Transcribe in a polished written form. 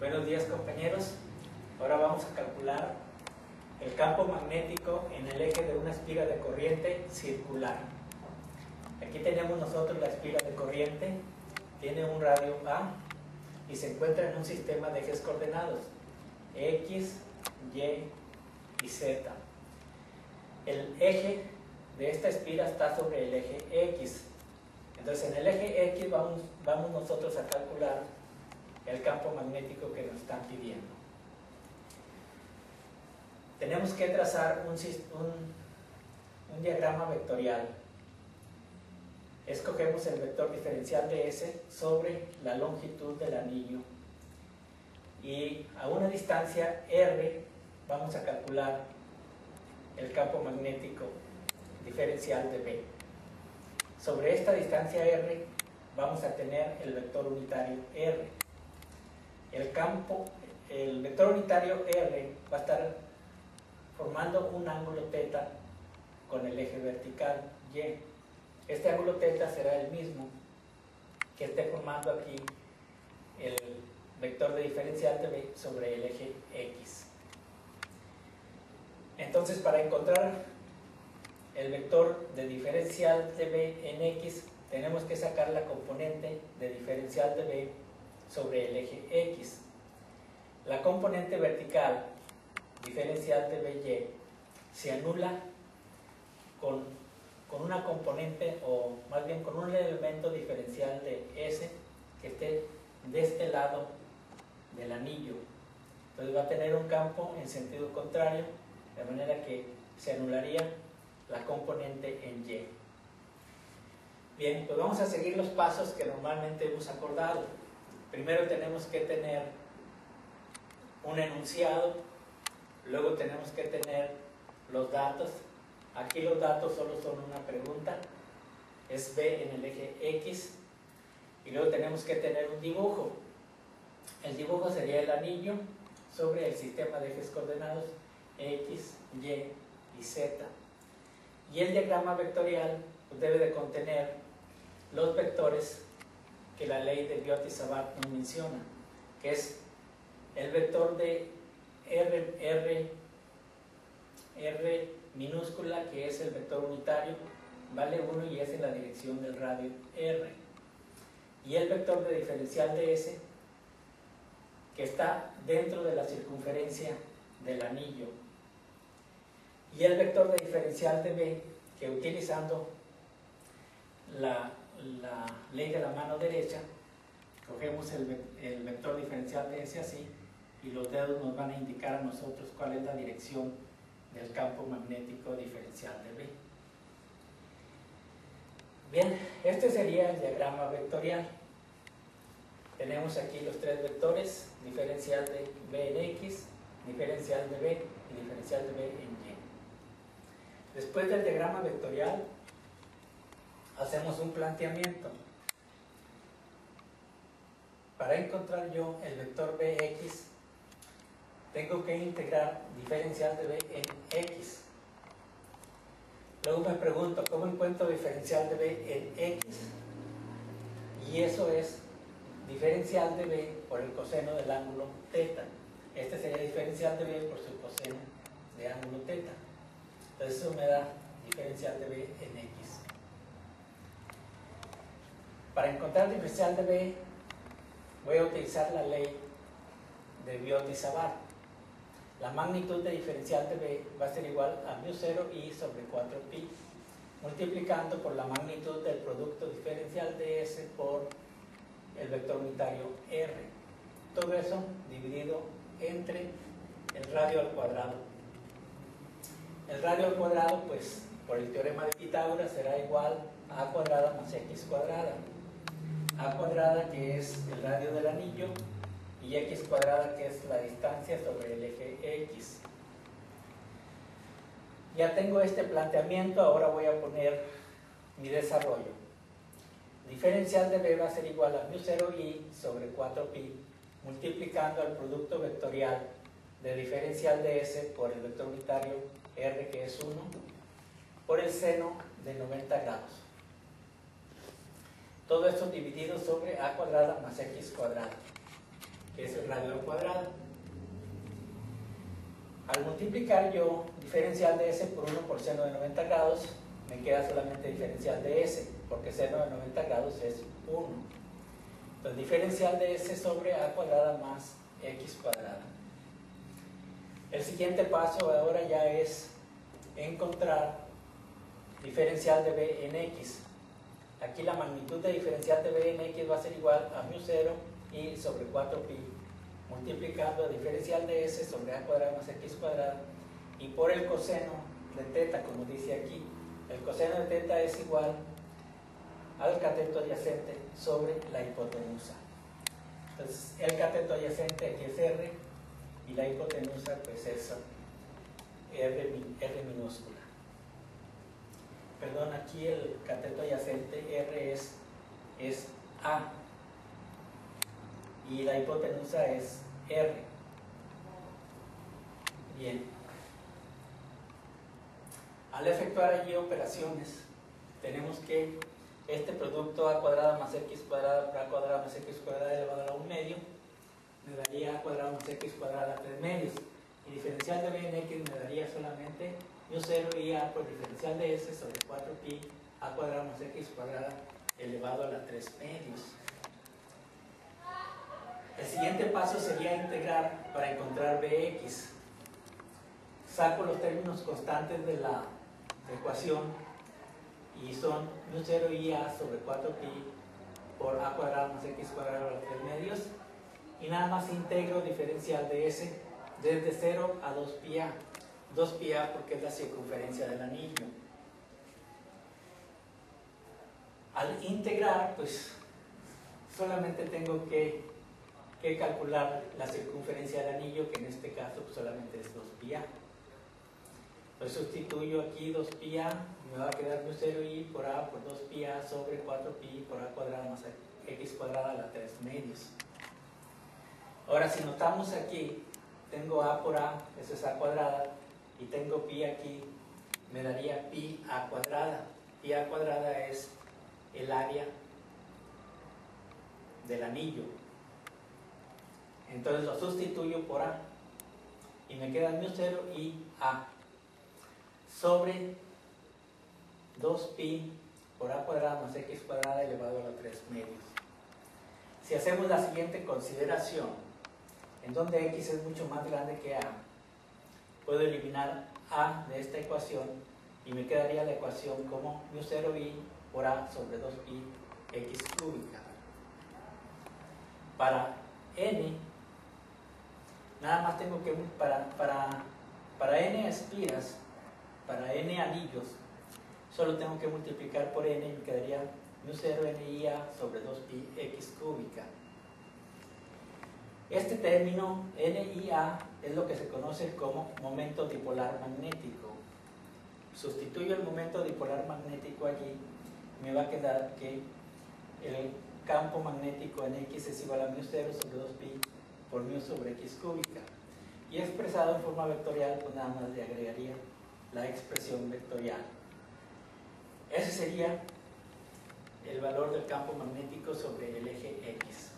Buenos días, compañeros. Ahora vamos a calcular el campo magnético en el eje de una espiga de corriente circular. Aquí tenemos nosotros la espiga de corriente, tiene un radio A y se encuentra en un sistema de ejes coordenados X, Y y Z. El eje de esta espiga está sobre el eje X. Entonces en el eje X vamos nosotros a calcular el campo magnético que nos están pidiendo. Tenemos que trazar un diagrama vectorial. Escogemos el vector diferencial de S sobre la longitud del anillo y a una distancia R vamos a calcular el campo magnético diferencial de B. Sobre esta distancia R vamos a tener el vector unitario R. El vector unitario R va a estar formando un ángulo θ con el eje vertical Y. Este ángulo θ será el mismo que esté formando aquí el vector de diferencial de B sobre el eje X. Entonces, para encontrar el vector de diferencial de B en X, tenemos que sacar la componente de diferencial de B sobre el eje X. La componente vertical diferencial de BY se anula con una componente, o más bien con un elemento diferencial de S que esté de este lado del anillo. Entonces va a tener un campo en sentido contrario, de manera que se anularía la componente en Y. Bien, pues vamos a seguir los pasos que normalmente hemos acordado. Primero tenemos que tener un enunciado, luego tenemos que tener los datos. Aquí los datos solo son una pregunta, es B en el eje X, y luego tenemos que tener un dibujo. El dibujo sería el anillo sobre el sistema de ejes coordenados X, Y y Z. Y el diagrama vectorial pues, debe de contener los vectores que la ley de Biot y Savart nos menciona, que es el vector de R minúscula, que es el vector unitario, vale 1 y es en la dirección del radio R. Y el vector de diferencial de S, que está dentro de la circunferencia del anillo. Y el vector de diferencial de B, que utilizando la ley de la mano derecha, cogemos el vector diferencial de S así, y los dedos nos van a indicar a nosotros cuál es la dirección del campo magnético diferencial de B. Bien, este sería el diagrama vectorial. Tenemos aquí los tres vectores, diferencial de B en X, diferencial de B y diferencial de B en Y. Después del diagrama vectorial, hacemos un planteamiento. Para encontrar yo el vector Bx, tengo que integrar diferencial de B en X. Luego me pregunto, ¿cómo encuentro diferencial de B en X? Y eso es diferencial de B por el coseno del ángulo θ. Este sería diferencial de B por su coseno de ángulo θ. Entonces eso me da diferencial de B en X. Para encontrar diferencial de B, voy a utilizar la ley de Biot y Savart. La magnitud de diferencial de B va a ser igual a μ0 i sobre 4pi, multiplicando por la magnitud del producto diferencial de S por el vector unitario R. Todo eso dividido entre el radio al cuadrado. El radio al cuadrado, pues, por el teorema de Pitágoras, será igual a a cuadrada más x cuadrada. A cuadrada, que es el radio del anillo, y x cuadrada, que es la distancia sobre el eje X. Ya tengo este planteamiento, ahora voy a poner mi desarrollo. Diferencial de B va a ser igual a μ0 i sobre 4pi, multiplicando el producto vectorial de diferencial de S por el vector unitario R, que es 1, por el seno de 90 grados. Todo esto dividido sobre a cuadrada más x cuadrada. que es el radio al cuadrado. Al multiplicar yo diferencial de S por 1 por seno de 90 grados, me queda solamente diferencial de S, porque seno de 90 grados es 1. Entonces, diferencial de S sobre A cuadrada más X cuadrada. El siguiente paso ahora ya es encontrar diferencial de B en X. Aquí la magnitud de diferencial de B en X va a ser igual a μ0 y sobre 4pi, multiplicando diferencial de S sobre A cuadrada más X cuadrada, y por el coseno de teta, como dice aquí. El coseno de teta es igual al cateto adyacente sobre la hipotenusa. Entonces, el cateto adyacente aquí es R y la hipotenusa pues es R minúscula. Perdón, aquí el cateto adyacente R es A y la hipotenusa es R. Bien. Al efectuar allí operaciones, tenemos que este producto A cuadrada más X cuadrada por A cuadrada más X cuadrada elevado a la 1 medio me daría A cuadrada más X cuadrada a la 3 medios. Y diferencial de B en X me daría solamente μ0 y A por diferencial de S sobre 4pi A cuadrada más X cuadrada elevado a la 3 medios. El siguiente paso sería integrar para encontrar Bx. Saco los términos constantes de la ecuación y son μ0 y A sobre 4pi por A cuadrada más X cuadrada a la 3 medios, y nada más integro diferencial de S desde 0 a 2πa. 2πa porque es la circunferencia del anillo. Al integrar, pues solamente tengo que calcular la circunferencia del anillo, que en este caso pues, solamente es 2πa. Pues sustituyo aquí 2πa, me va a quedar μ0 y por A por 2πa sobre 4pi por A cuadrada más X cuadrada a la 3 medios. Ahora, si notamos aquí, tengo A por A, eso es A cuadrada, y tengo pi aquí, me daría pi A cuadrada. Pi A cuadrada es el área del anillo. Entonces lo sustituyo por A y me queda μ0 y A sobre 2pi por A cuadrada más X cuadrada elevado a la 3 medios. Si hacemos la siguiente consideración, en donde X es mucho más grande que A, puedo eliminar A de esta ecuación y me quedaría la ecuación como μ0 y por A sobre 2pi X cúbica. Para N, nada más tengo que, para N espiras, para N anillos, solo tengo que multiplicar por N y me quedaría μ0 NiA sobre 2pi X cúbica. Este término NiA es lo que se conoce como momento dipolar magnético. Sustituyo el momento dipolar magnético allí, me va a quedar que el campo magnético en X es igual a μ0 sobre 2pi por μ sobre X cúbica. Y expresado en forma vectorial, pues nada más le agregaría la expresión vectorial. Ese sería el valor del campo magnético sobre el eje X.